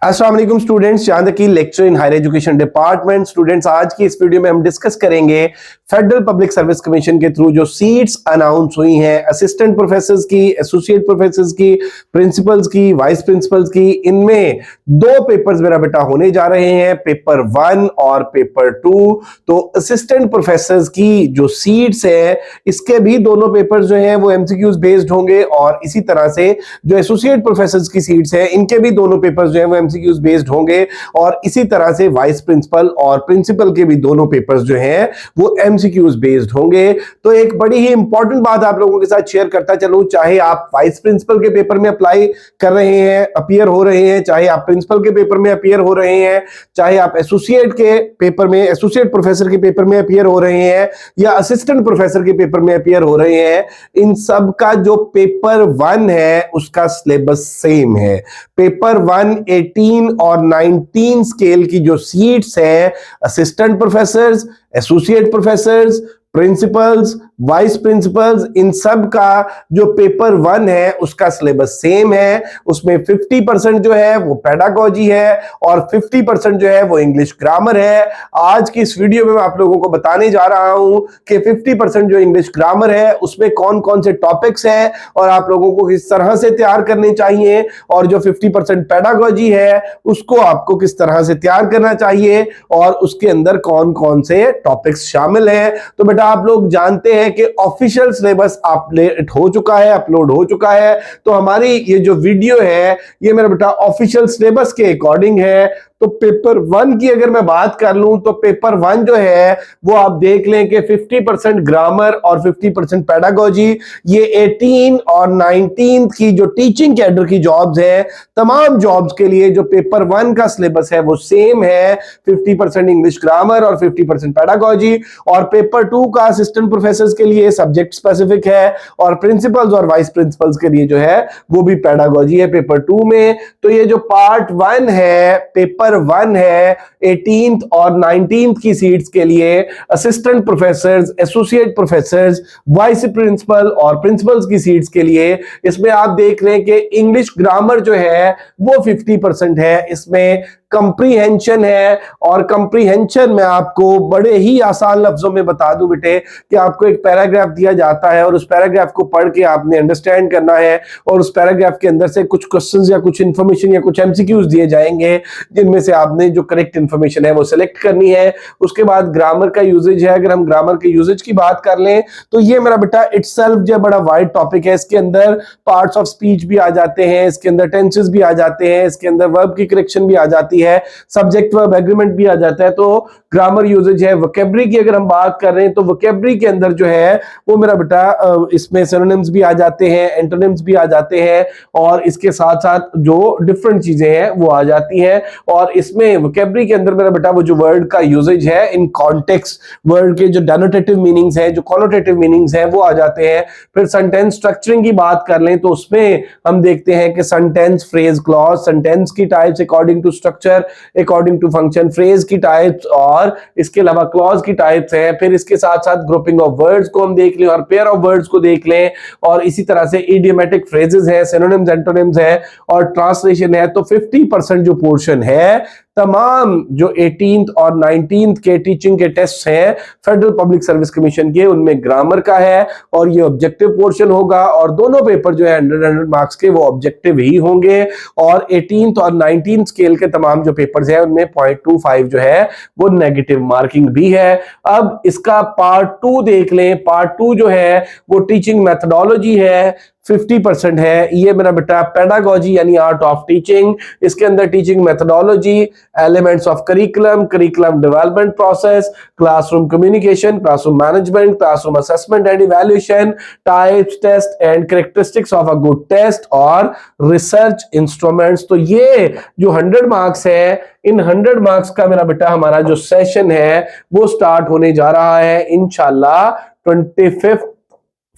अस्सलाम वालेकुम स्टूडेंट्स, चांद की lecture in higher education department. Students, आज की इस वीडियो में हम डिस्कस करेंगे फेडरल पब्लिक सर्विस कमीशन के थ्रू जो सीट्स अनाउंस हुई हैं असिस्टेंट प्रोफेसर्स की, एसोसिएट प्रोफेसर्स की, प्रिंसिपल्स की, वाइस प्रिंसिपल्स की। इनमें दो पेपर्स मेरा बेटा होने जा रहे हैं, पेपर 1 और पेपर 2। तो असिस्टेंट प्रोफेसर्स की जो सीट्स है इसके भी दोनों पेपर्स जो हैं वो एमसीक्यूज बेस्ड होंगे, और इसी तरह से जो एसोसिएट प्रोफेसर्स की सीट्स है इनके भी दोनों पेपर्स जो है वो एमसीक्यूज बेस्ड होंगे, और इसी तरह से वाइस प्रिंसिपल और प्रिंसिपल के भी दोनों पेपर्स जो हैं वो एमसीक्यूज बेस्ड होंगे। तो एक बड़ी ही इंपॉर्टेंट बात आप लोगों के साथ शेयर करता चलूं, चाहे आप वाइस प्रिंसिपल के पेपर में अप्लाई कर रहे हैं, अपीयर हो रहे हैं, चाहे आप प्रिंसिपल के पेपर में अपीयर हो रहे हैं, चाहे आप एसोसिएट के पेपर में, एसोसिएट प्रोफेसर के पेपर में अपीयर हो रहे हैं, या असिस्टेंट प्रोफेसर के पेपर में अपीयर हो रहे हैं, इन सब का जो पेपर 1 है उसका सिलेबस सेम है। पेपर 1 18 और 19 स्केल की जो सीट्स है assistant professors, associate professors, principals, vice principals, इन सब का जो पेपर 1 है उसका सिलेबस सेम है। उसमें 50% जो है वो पेडागोजी है और 50% जो है वो इंग्लिश ग्रामर है। आज की इस वीडियो में मैं आप लोगों को बताने जा रहा हूं कि 50% जो इंग्लिश ग्रामर है उसमें कौन कौन से टॉपिक्स हैं और आप लोगों को किस तरह से तैयार करने चाहिए, और जो 50% पेडागोजी है उसको आपको किस तरह से तैयार करना चाहिए, और उसके अंदर कौन कौन से टॉपिक्स शामिल हैं। तो बेटा आप लोग जानते हैं कि ऑफिशियल सिलेबस अपडेट हो चुका है, अपलोड हो चुका है। तो हमारी ये जो वीडियो है ये मेरा बेटा ऑफिशियल सिलेबस के अकॉर्डिंग है। तो पेपर 1 की अगर मैं बात कर लूं तो पेपर 1 जो है वो आप देख लें कि 50% ग्रामर और 50% पेडागोजी। ये 18 और 19 की जो टीचिंग कैडर की जॉब्स है, तमाम जॉब्स के लिए जो पेपर 1 का सिलेबस है वो सेम है, 50% इंग्लिश ग्रामर और 50% पेडागोजी। और पेपर 2 का असिस्टेंट प्रोफेसर्स के लिए सब्जेक्ट स्पेसिफिक है, और प्रिंसिपल्स और वाइस प्रिंसिपल्स के लिए जो है वो भी पेडागोजी है पेपर 2 में। तो ये जो पार्ट 1 है, पेपर 1 है 18th और 19th की सीट्स के लिए assistant professors, associate professors, vice principal और प्रिंसिपल्स की सीट्स के लिए इसमें आप देख लें कि इंग्लिश ग्रामर जो है वो 50% है, इसमें कंप्रीहेंशन है। और कंप्रीहेंशन में आपको बड़े ही आसान लफ्जों में बता दूं बेटे कि आपको एक पैराग्राफ दिया जाता है और उस पैराग्राफ को पढ़ के आपने अंडरस्टैंड करना है, और उस पैराग्राफ के अंदर से कुछ क्वेश्चंस या कुछ इंफॉर्मेशन या कुछ एमसीक्यूज दिए जाएंगे जिनमें से आपने जो करेक्ट इंफॉर्मेशन है वो सिलेक्ट करनी है। उसके बाद ग्रामर का यूजेज है। अगर हम ग्रामर के यूजेज की बात कर लें तो ये मेरा बेटा इटसेल्फ जो बड़ा वाइड टॉपिक है। इसके अंदर पार्ट्स ऑफ स्पीच भी आ जाते हैं, इसके अंदर टेंसेस भी आ जाते हैं, इसके अंदर वर्ब की करेक्शन भी आ जाती है, सब्जेक्ट वर्ब एग्रीमेंट भी आ जाता है। तो ग्रामर यूजेज है। वोकैबुलरी की अगर हम बात कर रहे हैं तो वोकैबुलरी के अंदर जो है वो मेरा बेटा इसमें सिनोनिम्स भी आ जाते हैं, एंटोनिम्स भी आ जाते हैं, और इसके साथ साथ जो डिफरेंट चीजें हैं वो आ जाती हैं। और इसमें वोकैबुलरी के अंदर मेरा बेटा वो जो वर्ड का यूजेज है इन कॉन्टेक्स्ट, वर्ड के जो डेनोटेटिव मीनिंग्स है, जो कॉनोटेटिव मीनिंग्स है वो आ जाते हैं। फिर सेंटेंस स्ट्रक्चरिंग की बात कर लें तो उसमें हम देखते हैं कि सेंटेंस, फ्रेज, क्लॉज, सेंटेंस की types according to structure, according to function, phrase की टाइप्स और इसके अलावा क्लॉज की टाइप्स हैं। फिर इसके साथ साथ ग्रुपिंग ऑफ वर्ड्स को हम देख लें और पेयर ऑफ वर्ड्स को देख लें, और इसी तरह से इडियोमेटिक फ्रेजेस है, सिनोनिम्स, एंटोनिम्स है, और ट्रांसलेशन है। तो 50% जो पोर्शन है तमाम जो 18th और 19th के टीचिंग के टेस्ट हैं फेडरल पब्लिक सर्विस कमीशन के, उनमें ग्रामर का है, और ये ऑब्जेक्टिव पोर्शन होगा। और दोनों पेपर जो है 100 मार्क्स के वो ऑब्जेक्टिव ही होंगे, और 18th और 19th स्केल के तमाम जो पेपर्स हैं उनमें 0.25 जो है वो नेगेटिव मार्किंग भी है। अब इसका पार्ट 2 देख लें। पार्ट 2 जो है वो टीचिंग मेथडोलॉजी है, 50% है। ये मेरा बेटा पेडागोजी यानी आर्ट ऑफ टीचिंग, इसके अंदर teaching methodology, elements of curriculum, curriculum development process, classroom communication, classroom management, classroom assessment and evaluation, types, test and characteristics of a good test, और रिसर्च इंस्ट्रूमेंट्स। तो ये जो 100 मार्क्स है, इन 100 marks का मेरा बेटा हमारा जो सेशन है वो स्टार्ट होने जा रहा है इंशाल्लाह 25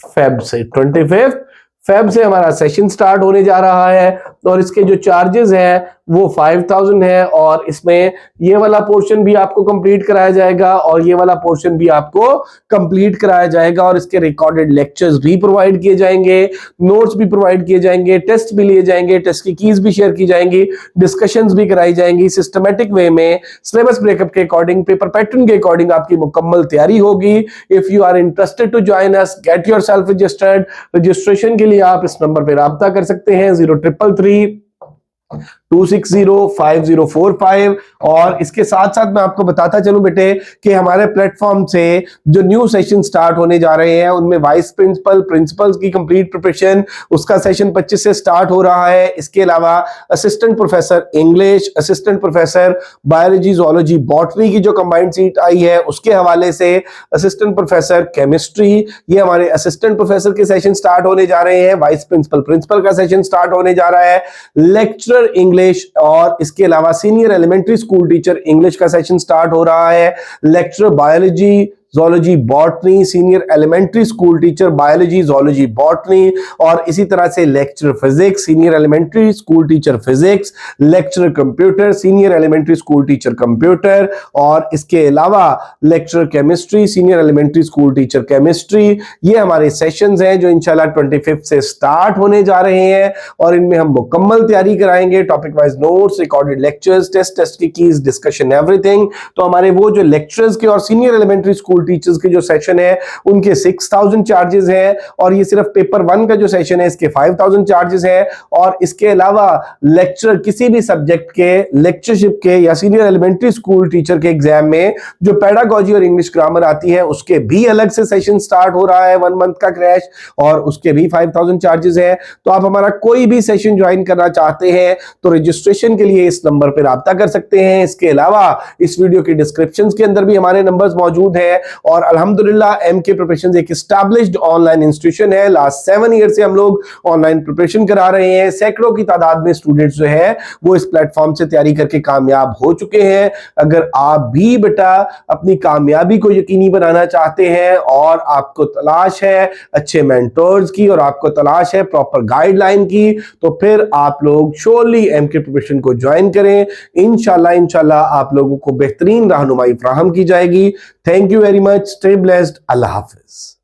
फेब से। 25 फेब से हमारा सेशन स्टार्ट होने जा रहा है। और इसके जो चार्जेस हैं वो 5000 है, और इसमें ये वाला पोर्शन भी आपको कंप्लीट कराया जाएगा और ये वाला पोर्शन भी आपको कंप्लीट कराया जाएगा, और इसके रिकॉर्डेड लेक्चर्स भी प्रोवाइड किए जाएंगे, नोट्स भी प्रोवाइड किए जाएंगे, टेस्ट भी लिए जाएंगे, टेस्ट की कीज भी शेयर की जाएंगी, डिस्कशंस भी कराई जाएंगी सिस्टमैटिक वे में, सिलेबस ब्रेकअप के अकॉर्डिंग, पेपर पैटर्न के अकॉर्डिंग आपकी मुकम्मल तैयारी होगी। If you are interested to join us, get yourself registered. Registration के लिए आप इस नंबर पर राब्ता कर सकते हैं 0333 2605045। और इसके साथ साथ मैं आपको बताता चलूं बेटे कि हमारे प्लेटफॉर्म से जो न्यू सेशन स्टार्ट होने जा रहे हैं उनमें वाइस प्रिंसिपल, प्रिंसिपल्स की कंप्लीट प्रिपरेशन, उसका सेशन 25 से स्टार्ट हो रहा है। इसके अलावा assistant professor English, assistant professor biology, zoology, botany की जो कंबाइंड सीट आई है उसके हवाले से, असिस्टेंट प्रोफेसर केमिस्ट्री, ये हमारे असिस्टेंट प्रोफेसर के सेशन स्टार्ट होने जा रहे हैं। वाइस प्रिंसिपल, प्रिंसिपल का सेशन स्टार्ट होने जा रहा है। लेक्चरर इंग्लिश और इसके अलावा senior elementary school teacher English का सेशन स्टार्ट हो रहा है। Lecturer biology, zoology, botany, senior elementary school teacher biology, zoology, botany, और इसी तरह से lecturer physics, senior elementary school teacher physics, lecturer computer, senior elementary school teacher computer, और इसके अलावा lecturer chemistry, senior elementary school teacher chemistry. ये हमारे sessions हैं जो इंशाल्लाह 25 से स्टार्ट होने जा रहे हैं, और इनमें हम मुकम्मल तैयारी कराएंगे, topic wise notes, recorded lectures, test की कीज, डिस्कशन, एवरीथिंग। तो हमारे वो जो लेक्चरर्स के और सीनियर एलिमेंट्री स्कूल टीचर्स के जो सेशन है उनके 6000 चार्जेस है, और ये सिर्फ पेपर 1 का जो सेशन है इसके 5000 चार्जेस है। और इसके अलावा लेक्चर किसी भी सब्जेक्ट के, लेक्चरशिप के या सीनियर एलिमेंट्री स्कूल टीचर के एग्जाम में जो पेडागोजी और इंग्लिश ग्रामर आती है उसके भी अलग से सेशन स्टार्ट हो रहा है 1 मंथ का क्रैश, और उसके भी 5000 चार्जेस है। तो आप हमारा कोई भी सेशन ज्वाइन करना चाहते हैं तो रजिस्ट्रेशन के लिए इस नंबर पर राब्ता कर सकते हैं। इसके अलावा इस वीडियो के डिस्क्रिप्शन के अंदर भी हमारे नंबर्स मौजूद है, और अल्हम्दुलिल्लाह एमके प्रिपरेशन एक एस्टैब्लिश्ड ऑनलाइन इंस्टीट्यूशन है। लास्ट 7 ईयर से हम लोग ऑनलाइन प्रिपरेशन करा रहे हैं। सैकड़ों की तादाद में स्टूडेंट्स जो है वो इस प्लेटफॉर्म से तैयारी करके कामयाब हो चुके हैं। अगर आप भी बेटा अपनी कामयाबी को यकीनी बनाना चाहते हैं और आपको तलाश है अच्छे मेंटर्स की और आपको तलाश है प्रॉपर गाइडलाइन की, तो फिर आप लोग श्योरली एमके प्रिपरेशन को ज्वाइन करें। इंशाल्लाह आप लोगों को बेहतरीन रहनुमाई फराहम की जाएगी। Thank you very much. Stay blessed. Allah Hafiz.